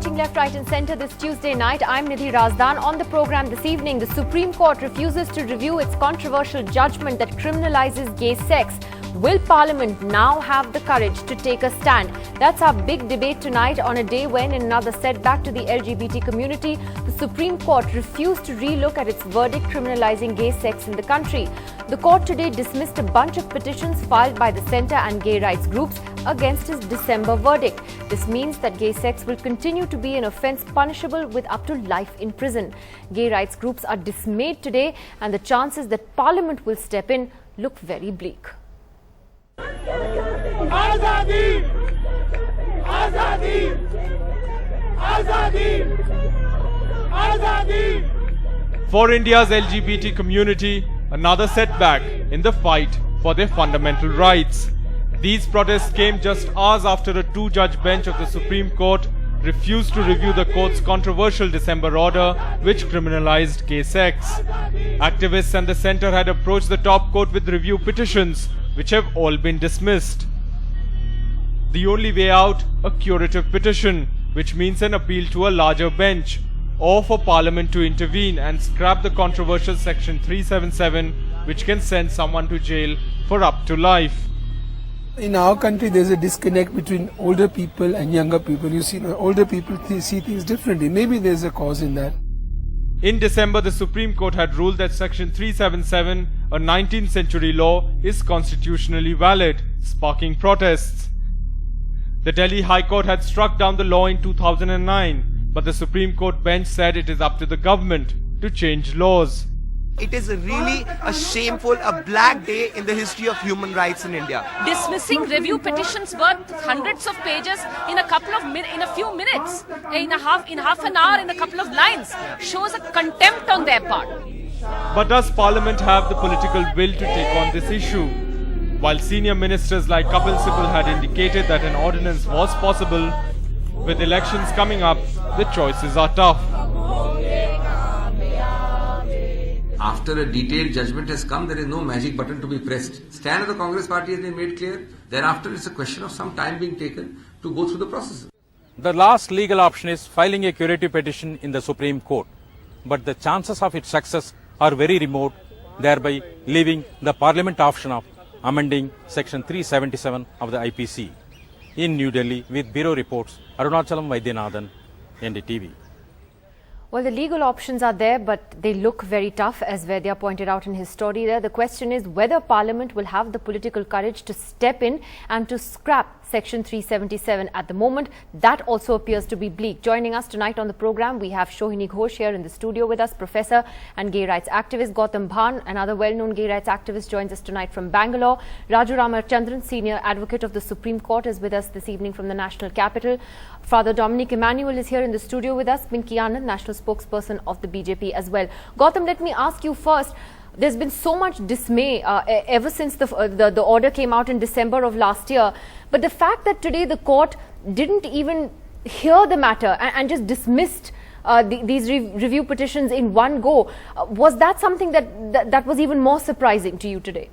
watching Left, Right and Centre this Tuesday night. I'm Nidhi Razdan. On the programme this evening, the Supreme Court refuses to review its controversial judgment that criminalises gay sex. Will Parliament now have the courage to take a stand? That's our big debate tonight on a day when, in another setback to the LGBT community, the Supreme Court refused to relook at its verdict criminalising gay sex in the country. The court today dismissed a bunch of petitions filed by the centre and gay rights groups against its December verdict. This means that gay sex will continue to be an offence punishable with up to life in prison. Gay rights groups are dismayed today, and the chances that Parliament will step in look very bleak. Azadi! Azadi! Azadi! Azadi! For India's LGBT community, another setback in the fight for their fundamental rights. These protests came just hours after a two-judge bench of the Supreme Court refused to review the court's controversial December order which criminalized gay sex. Activists and the centre had approached the top court with review petitions which have all been dismissed. The only way out, a curative petition, which means an appeal to a larger bench, or for Parliament to intervene and scrap the controversial Section 377, which can send someone to jail for up to life. In our country, there's a disconnect between older people and younger people. You see, older people see things differently. Maybe there's a cause in that. In December, the Supreme Court had ruled that Section 377, a 19th century law, is constitutionally valid, sparking protests. The Delhi High Court had struck down the law in 2009, but the Supreme Court bench said it is up to the government to change laws. It is really a shameful, a black day in the history of human rights in India. Dismissing review petitions worth hundreds of pages in a few minutes, in half an hour, in a couple of lines, shows a contempt on their part. But does Parliament have the political will to take on this issue? While senior ministers like Kapil Sibal had indicated that an ordinance was possible, with elections coming up, the choices are tough. After a detailed judgment has come, there is no magic button to be pressed. Stand of the Congress party has been made clear. Thereafter, it's a question of some time being taken to go through the process. The last legal option is filing a curative petition in the Supreme Court. But the chances of its success are very remote, thereby leaving the Parliament option of amending Section 377 of the IPC. In New Delhi, with Bureau Reports, Arunachalam Vaidyanathan, NDTV. Well, the legal options are there, but they look very tough, as Vaidya pointed out in his story there. The question is whether Parliament will have the political courage to step in and to scrap Section 377 at the moment. That also appears to be bleak. Joining us tonight on the programme, we have Shohini Ghosh here in the studio with us, Professor and gay rights activist. Gautam Bhan, another well-known gay rights activist, joins us tonight from Bangalore. Raju Ramachandran, Senior Advocate of the Supreme Court, is with us this evening from the National Capital. Father Dominic Emmanuel is here in the studio with us. Pinky Anand, National Spokesperson of the BJP as well. Gautam, let me ask you first. There's been so much dismay ever since the order came out in December of last year. But the fact that today the court didn't even hear the matter and just dismissed these review petitions in one go, was that something that was even more surprising to you today?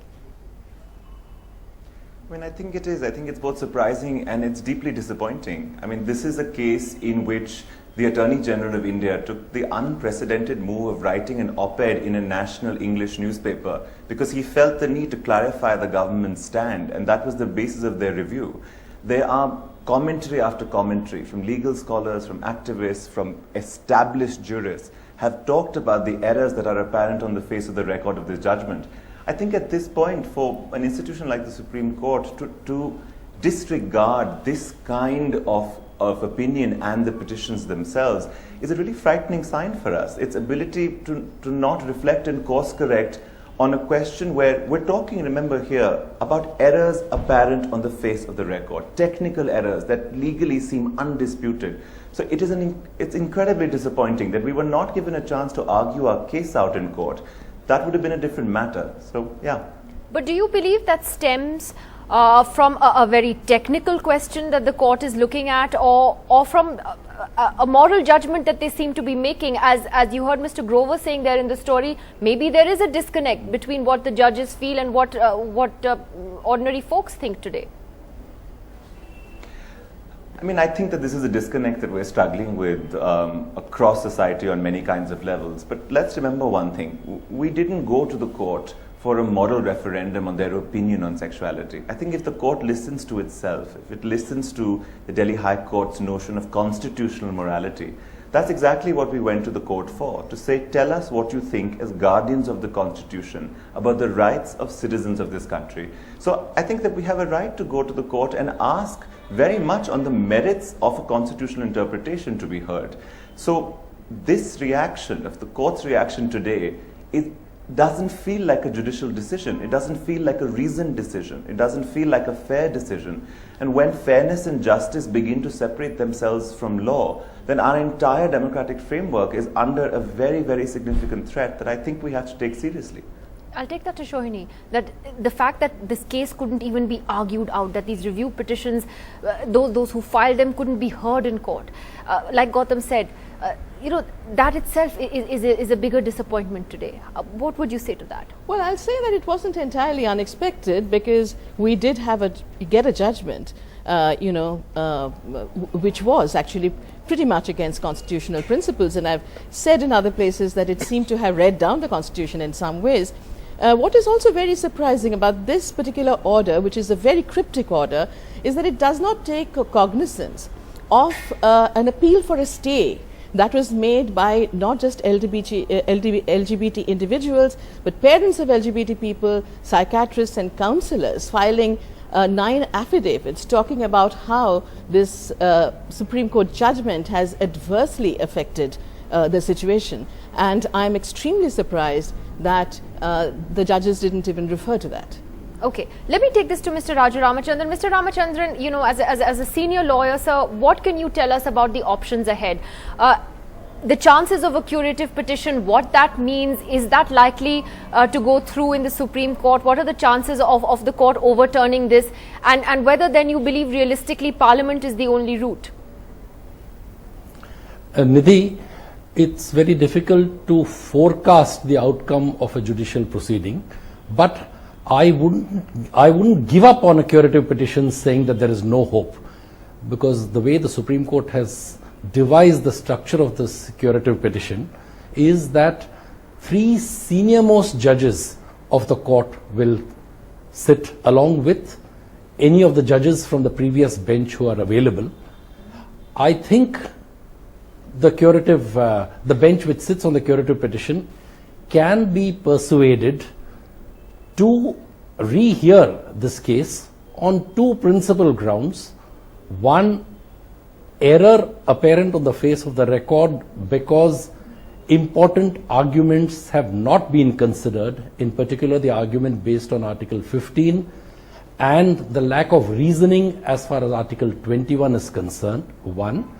I mean, I think it is. I think it's both surprising and it's deeply disappointing. I mean, this is a case in which the Attorney General of India took the unprecedented move of writing an op-ed in a national English newspaper because he felt the need to clarify the government's stand, and that was the basis of their review. There are commentary after commentary from legal scholars, from activists, from established jurists have talked about the errors that are apparent on the face of the record of this judgment. I think at this point, for an institution like the Supreme Court to disregard this kind of opinion and the petitions themselves is a really frightening sign for us. Its ability to not reflect and course correct on a question where we're talking, remember here, about errors apparent on the face of the record, technical errors that legally seem undisputed. So it's incredibly disappointing that we were not given a chance to argue our case out in court. That would have been a different matter. So, yeah. But do you believe that stems from a very technical question that the court is looking at, or from a moral judgment that they seem to be making? As you heard Mr. Grover saying there in the story, maybe there is a disconnect between what the judges feel and what ordinary folks think today. I mean, I think that this is a disconnect that we're struggling with across society on many kinds of levels. But let's remember one thing. We didn't go to the court for a model referendum on their opinion on sexuality. I think if the court listens to itself, if it listens to the Delhi High Court's notion of constitutional morality, that's exactly what we went to the court for, to say, tell us what you think as guardians of the Constitution about the rights of citizens of this country. So I think that we have a right to go to the court and ask very much on the merits of a constitutional interpretation to be heard. So this reaction, of the court's reaction today, it doesn't feel like a judicial decision. It doesn't feel like a reasoned decision. It doesn't feel like a fair decision. And when fairness and justice begin to separate themselves from law, then our entire democratic framework is under a very, very significant threat that I think we have to take seriously. I'll take that to Shohini, that the fact that this case couldn't even be argued out, that these review petitions, those who filed them couldn't be heard in court. Like Gautam said, that itself is a bigger disappointment today. What would you say to that? Well, I'll say that it wasn't entirely unexpected, because we did get a judgment, which was actually pretty much against constitutional principles. And I've said in other places that it seemed to have read down the Constitution in some ways. What is also very surprising about this particular order, which is a very cryptic order, is that it does not take cognizance of an appeal for a stay that was made by not just LGBT individuals, but parents of LGBT people, psychiatrists and counselors, filing 9 affidavits talking about how this Supreme Court judgment has adversely affected the situation. And I'm extremely surprised that the judges didn't even refer to that. Okay, let me take this to Mr. Raju Ramachandran. Mr. Ramachandran, as a senior lawyer, sir, what can you tell us about the options ahead? The chances of a curative petition, what that means, is that likely to go through in the Supreme Court? What are the chances of the court overturning this? And whether then you believe realistically Parliament is the only route? Nidhi, it's very difficult to forecast the outcome of a judicial proceeding, but I wouldn't give up on a curative petition saying that there is no hope, because the way the Supreme Court has devised the structure of this curative petition is that 3 senior-most judges of the court will sit along with any of the judges from the previous bench who are available. I think the bench which sits on the curative petition can be persuaded to rehear this case on 2 principal grounds. One, error apparent on the face of the record because important arguments have not been considered, in particular the argument based on Article 15 and the lack of reasoning as far as Article 21 is concerned, one.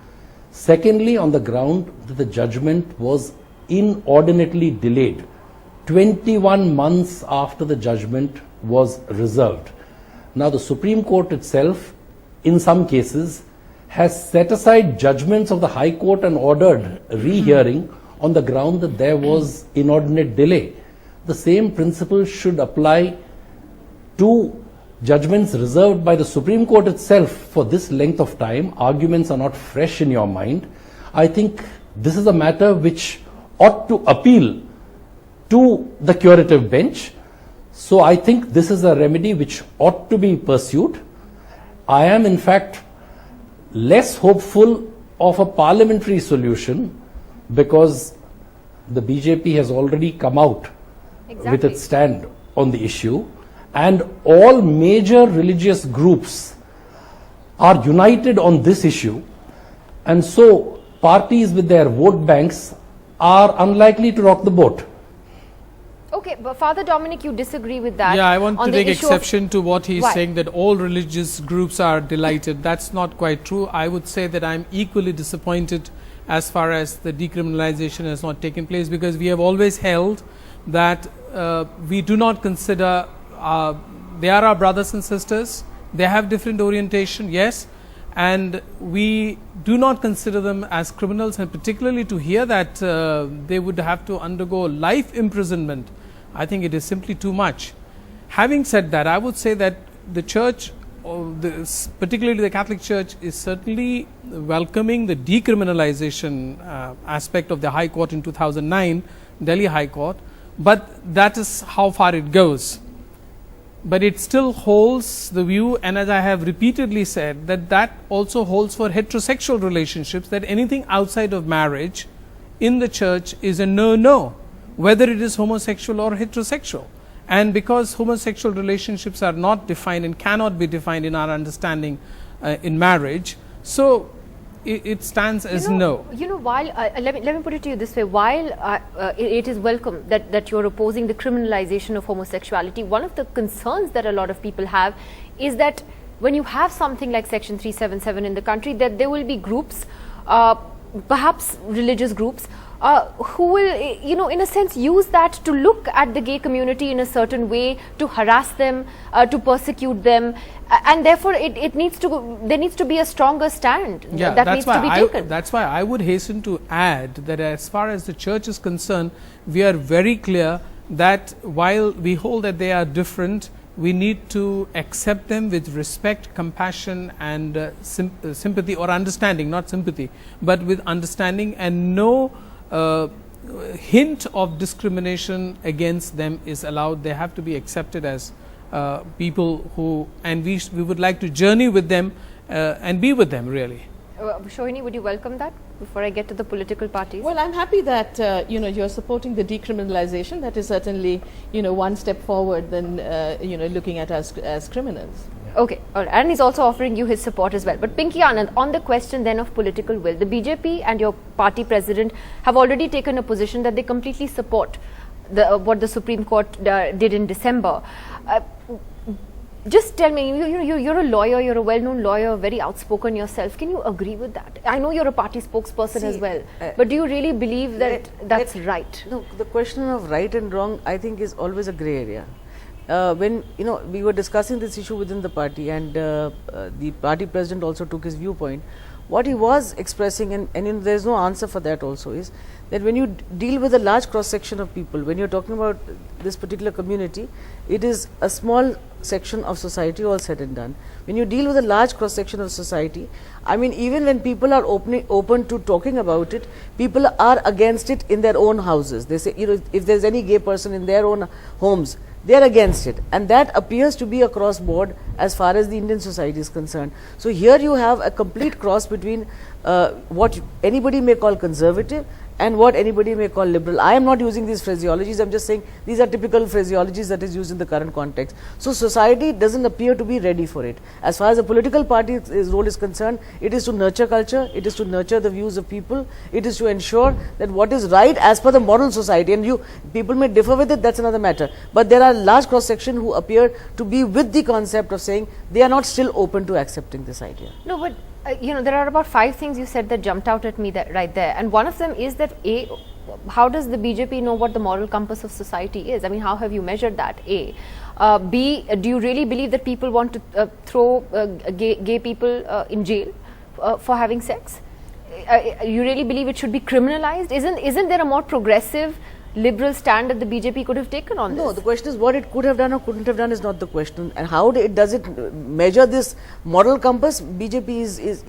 Secondly, on the ground that the judgment was inordinately delayed, 21 months after the judgment was reserved. Now, the Supreme Court itself, in some cases, has set aside judgments of the High Court and ordered rehearing on the ground that there was inordinate delay. The same principle should apply to judgments reserved by the Supreme Court itself for this length of time. Arguments are not fresh in your mind. I think this is a matter which ought to appeal to the curative bench. So I think this is a remedy which ought to be pursued. I am in fact less hopeful of a parliamentary solution because the BJP has already come out with its stand on the issue, and all major religious groups are united on this issue, and so parties with their vote banks are unlikely to rock the boat. Okay, but Father Dominic, you disagree with that? Yeah, I want to take exception to what he's saying, that all religious groups are delighted. That's not quite true. I would say that I'm equally disappointed as far as the decriminalization has not taken place, because we have always held that we do not consider they are our brothers and sisters. They have different orientation, yes, and we do not consider them as criminals, and particularly to hear that they would have to undergo life imprisonment, I think it is simply too much. Having said that, I would say that the church particularly the Catholic Church is certainly welcoming the decriminalization aspect of the High Court in 2009, Delhi High Court, but that is how far it goes. But it still holds the view, and as I have repeatedly said, that also holds for heterosexual relationships, that anything outside of marriage in the church is a no-no, whether it is homosexual or heterosexual. And because homosexual relationships are not defined and cannot be defined in our understanding in marriage, so it stands as no. You know, while let me put it to you this way: while it is welcome that you're opposing the criminalization of homosexuality, one of the concerns that a lot of people have is that when you have something like Section 377 in the country, that there will be groups, perhaps religious groups, who will, in a sense, use that to look at the gay community in a certain way, to harass them, to persecute them, and therefore there needs to be a stronger stand that needs to be taken. That's why I would hasten to add that as far as the church is concerned, we are very clear that while we hold that they are different, we need to accept them with respect, compassion and sympathy, or understanding, not sympathy, but with understanding, and no hint of discrimination against them is allowed. They have to be accepted as people who, and we would like to journey with them and be with them, really. Shohini, would you welcome that before I get to the political parties? Well, I'm happy that you're supporting the decriminalization. That is certainly one step forward than looking at us as criminals. Okay, all right. And he's also offering you his support as well. But Pinky Anand, on the question then of political will, the BJP and your party president have already taken a position that they completely support what the Supreme Court did in December. Just tell me, you're a lawyer, you're a well-known lawyer, very outspoken yourself. Can you agree with that? I know you're a party spokesperson as well, but do you really believe that that's right? No, the question of right and wrong, I think, is always a grey area. When we were discussing this issue within the party, and the party president also took his viewpoint, what he was expressing, and there is no answer for that also, is that when you deal with a large cross section of people, when you're talking about this particular community, it is a small section of society, all said and done. When you deal with a large cross section of society, I mean, even when people are open to talking about it, people are against it in their own houses. They say, if there's any gay person in their own homes, they are against it, and that appears to be across board as far as the Indian society is concerned. So here you have a complete cross between what anybody may call conservative and what anybody may call liberal. I am not using these phraseologies, I am just saying these are typical phraseologies that is used in the current context. So society doesn't appear to be ready for it. As far as the political party's role is concerned, it is to nurture culture, it is to nurture the views of people, it is to ensure that what is right as per the model society, and people may differ with it, that's another matter. But there are large cross section who appear to be with the concept of saying they are not still open to accepting this idea. No, but there are about 5 things you said that jumped out at me right there, and one of them is that A, how does the BJP know what the moral compass of society is? I mean, how have you measured that? A. B, do you really believe that people want to throw gay people in jail for having sex? You really believe it should be criminalized? Isn't there a more progressive, liberal stand that the BJP could have taken on this? No, the question is what it could have done or couldn't have done is not the question, and how does it measure this moral compass? BJP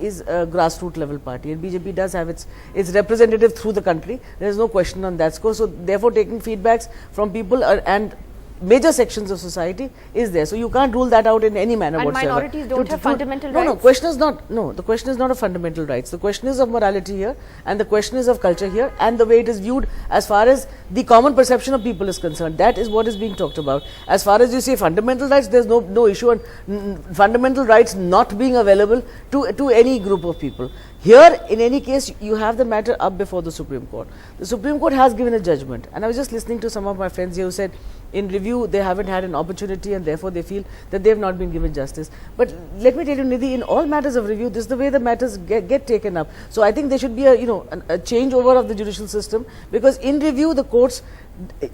is a grassroots level party, and BJP does have its representative through the country. There is no question on that score. So therefore, taking feedbacks from people and major sections of society is there. So you can't rule that out in any manner and whatsoever. Minorities don't have fundamental rights? No, question is not. No, the question is not of fundamental rights. The question is of morality here, and the question is of culture here, and the way it is viewed as far as the common perception of people is concerned. That is what is being talked about. As far as you say fundamental rights, there is no issue on fundamental rights not being available to any group of people. Here, in any case, you have the matter up before the Supreme Court. The Supreme Court has given a judgment, and I was just listening to some of my friends here who said, in review, they haven't had an opportunity, and therefore they feel that they have not been given justice. But let me tell you, Nidhi, in all matters of review, this is the way the matters get taken up. So I think there should be a changeover of the judicial system, because in review, the courts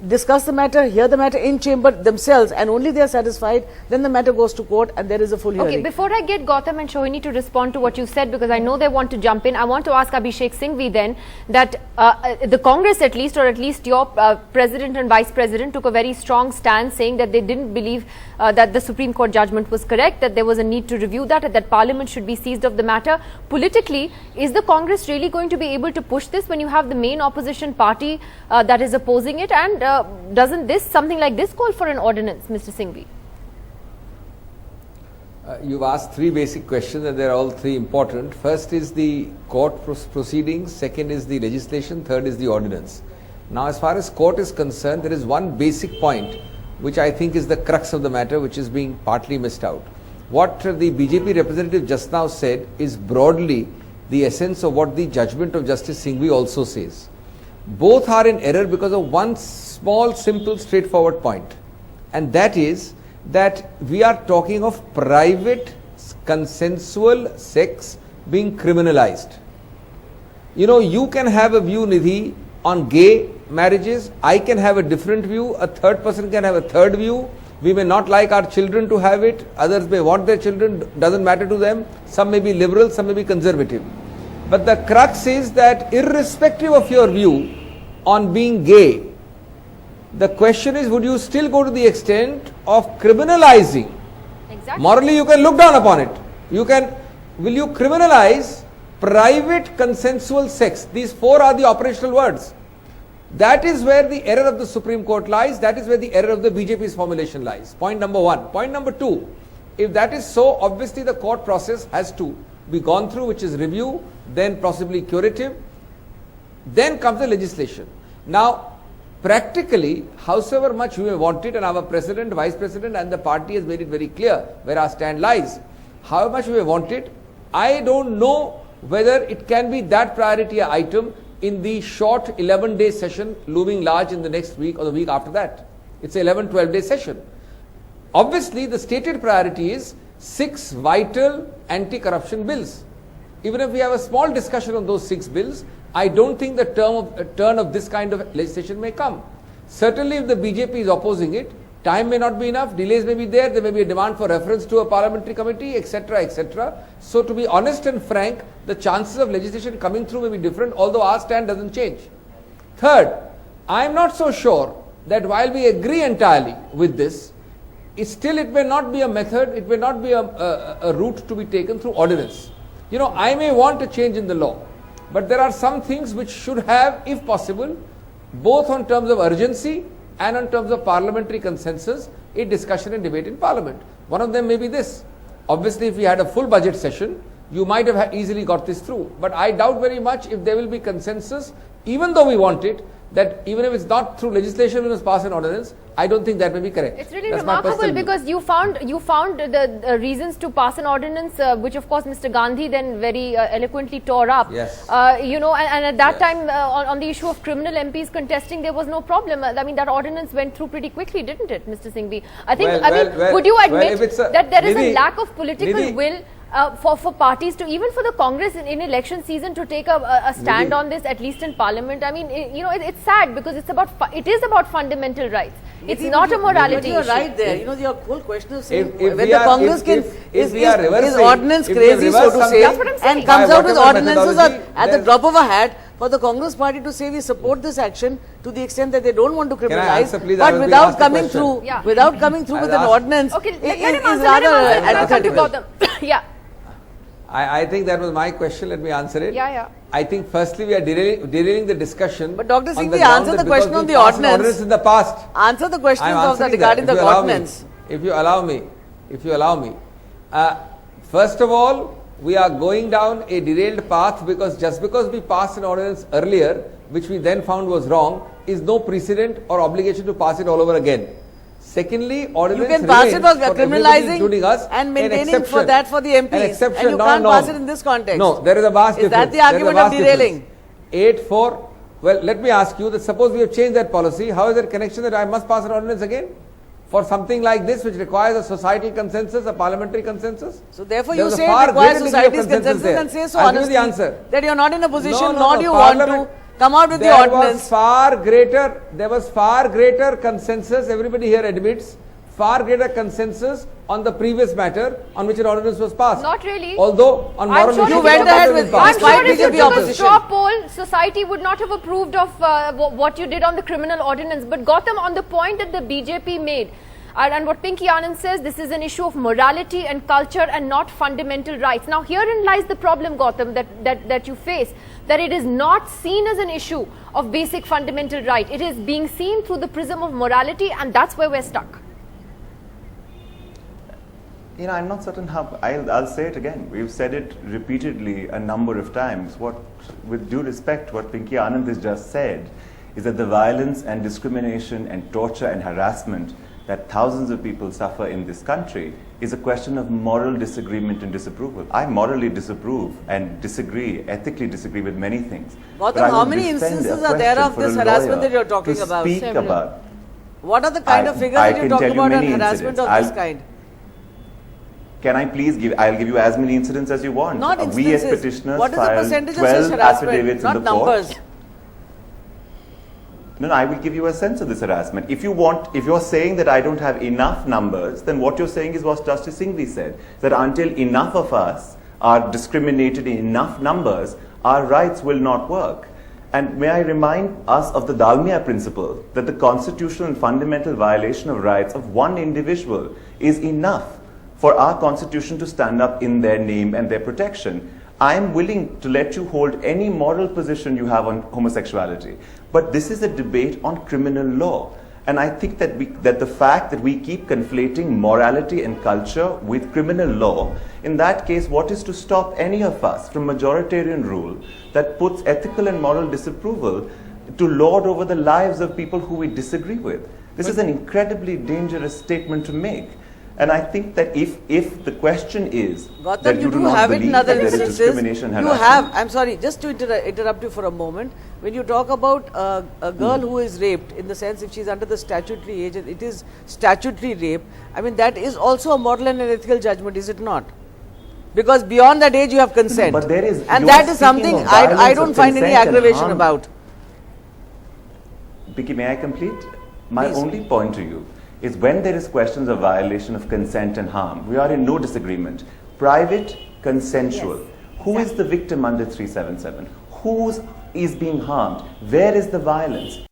discuss the matter, hear the matter in chamber themselves, and only they are satisfied, then the matter goes to court and there is a full hearing. Okay, before I get Gautam and Shohini to respond to what you said, because I know they want to jump in, I want to ask Abhishek Singhvi then that the Congress at least, or at least your President and Vice President took a very strong stand saying that they didn't believe that the Supreme Court judgment was correct, that there was a need to review that Parliament should be seized of the matter. Politically, is the Congress really going to be able to push this when you have the main opposition party that is opposing it? And doesn't something like this call for an ordinance, Mr. Singhvi? You've asked three basic questions and they're all three important. First is the court proceedings, second is the legislation, third is the ordinance. Now, as far as court is concerned, there is one basic point which I think is the crux of the matter, which is being partly missed out. What the BJP representative just now said is broadly the essence of what the judgment of Justice Singhvi also says. Both are in error because of one small, simple, straightforward point, and that is that we are talking of private consensual sex being criminalized. You know, you can have a view, Nidhi, on gay marriages. I can have a different view. A third person can have a third view. We may not like our children to have it. Others may want their children. Doesn't matter to them. Some may be liberal, some may be conservative. But the crux is that irrespective of your view on being gay, the question is, would you still go to the extent of criminalizing? Exactly. Morally, you can look down upon it. Will you criminalize private consensual sex? These four are the operational words. That is where the error of the Supreme Court lies. That is where the error of the BJP's formulation lies. Point number one. Point number two, if that is so, obviously the court process has to be gone through, which is review, then possibly curative, then comes the legislation. Now, practically, howsoever much we may want it, and our President, Vice President and the party has made it very clear where our stand lies, however much we may want it, I don't know whether it can be that priority item in the short 11-day session looming large in the next week or the week after that. It's an 11-12-day session. Obviously, the stated priority is 6 vital anti-corruption bills. Even if we have a small discussion on those 6 bills, I don't think the turn of this kind of legislation may come. Certainly, if the BJP is opposing it, time may not be enough, delays may be there may be a demand for reference to a parliamentary committee, etc., etc. So, to be honest and frank, the chances of legislation coming through may be different, although our stand doesn't change. Third, I am not so sure that while we agree entirely with this, it may not be a method, it may not be a route to be taken through ordinance. You know, I may want a change in the law, but there are some things which should have, if possible, both on terms of urgency and on terms of parliamentary consensus, a discussion and debate in Parliament. One of them may be this. Obviously, if we had a full budget session, you might have easily got this through. But I doubt very much if there will be consensus, even though we want it, that even if it's not through legislation, we must pass an ordinance. I don't think that may be correct. It's really remarkable because you found the reasons to pass an ordinance, which of course Mr. Gandhi then very eloquently tore up. Yes. You know, and at that time on the issue of criminal MPs contesting, there was no problem. I mean, that ordinance went through pretty quickly, didn't it, Mr. Singhvi? I think. Would you admit that there is a lack of political will? For parties to, even for the Congress in election season, to take a stand on this, at least in Parliament. I mean, you know, it's sad because it is about fundamental rights. It's not a morality issue. But you're right there. You know, your whole question is saying whether Congress is ordinance crazy, so to say, and comes out with ordinances at the drop of a hat for the Congress party to say we support this action to the extent that they don't want to criminalize, but without coming through with an ordinance, is rather antithetical. Yeah. I think that was my question. Let me answer it. Yeah. I think firstly we are derailing the discction. But Dr. Singhvi, answer the question on the ordinance. In the past. Answer the question regarding the ordinance. If you allow me. First of all, we are going down a derailed path just because we passed an ordinance earlier, which we then found was wrong, is no precedent or obligation to pass it all over again. Secondly, ordinance you can pass it for criminalizing us, and maintaining for that for the MPs, and you can't pass it in this context. No, there is a vast difference. Is that the argument of derailing? 8-4. Well, let me ask you that suppose we have changed that policy, how is there a connection that I must pass an ordinance again for something like this, which requires a societal consensus, a parliamentary consensus? So therefore, you say it requires society's consensus, and say so honestly that you are not in a position, nor do you want to come out with the there ordinance. There was far greater consensus, everybody here admits, far greater consensus on the previous matter on which an ordinance was passed. Not really. Although on moral issues, you went ahead with I'm sure if you BJP took a opposition. straw poll, society would not have approved of what you did on the criminal ordinance. But Gautam, on the point that the BJP made, and what Pinky Anand says, this is an issue of morality and culture and not fundamental rights. Now, herein lies the problem, Gautam, that you face, that it is not seen as an issue of basic fundamental right. It is being seen through the prism of morality, and that's where we're stuck. You know, I'm not certain how, I'll say it again. We've said it repeatedly a number of times. With due respect, what Pinky Anand has just said is that the violence and discrimination and torture and harassment that thousands of people suffer in this country is a question of moral disagreement and disapproval. I morally disapprove and disagree, ethically disagree with many things. Gautam, how many instances are there of this harassment that you're talking about? What are the kind of figures that you're talking about on harassment of this kind? Can I please I'll give you as many incidents as you want. Not instances. We as petitioners what is the filed percentage 12 of such harassment? affidavits Not in the court. numbers. No, I will give you a sense of this harassment. If you're saying that I don't have enough numbers, then what you're saying is what Justice Singhvi said, that until enough of us are discriminated in enough numbers, our rights will not work. And may I remind us of the Dalmia principle, that the constitutional and fundamental violation of rights of one individual is enough for our constitution to stand up in their name and their protection. I am willing to let you hold any moral position you have on homosexuality, but this is a debate on criminal law. And I think that the fact that we keep conflating morality and culture with criminal law, in that case, what is to stop any of us from majoritarian rule that puts ethical and moral disapproval to lord over the lives of people who we disagree with? This is an incredibly dangerous statement to make. And I think that if the question is Gautam, that you do not have it believe in other that there is instances, discrimination, you have, I'm sorry, just to interrupt you for a moment, when you talk about a girl who is raped, in the sense if she is under the statutory age, it is statutory rape, I mean that is also a moral and an ethical judgment, is it not? Because beyond that age you have consent. But there is, and that is something I don't find any aggravation about. Vicky, may I complete? My Please. only point to you is when there is questions of violation of consent and harm, we are in no disagreement. Private, consensual. Yes. Who is the victim under 377? Who is being harmed? Where is the violence?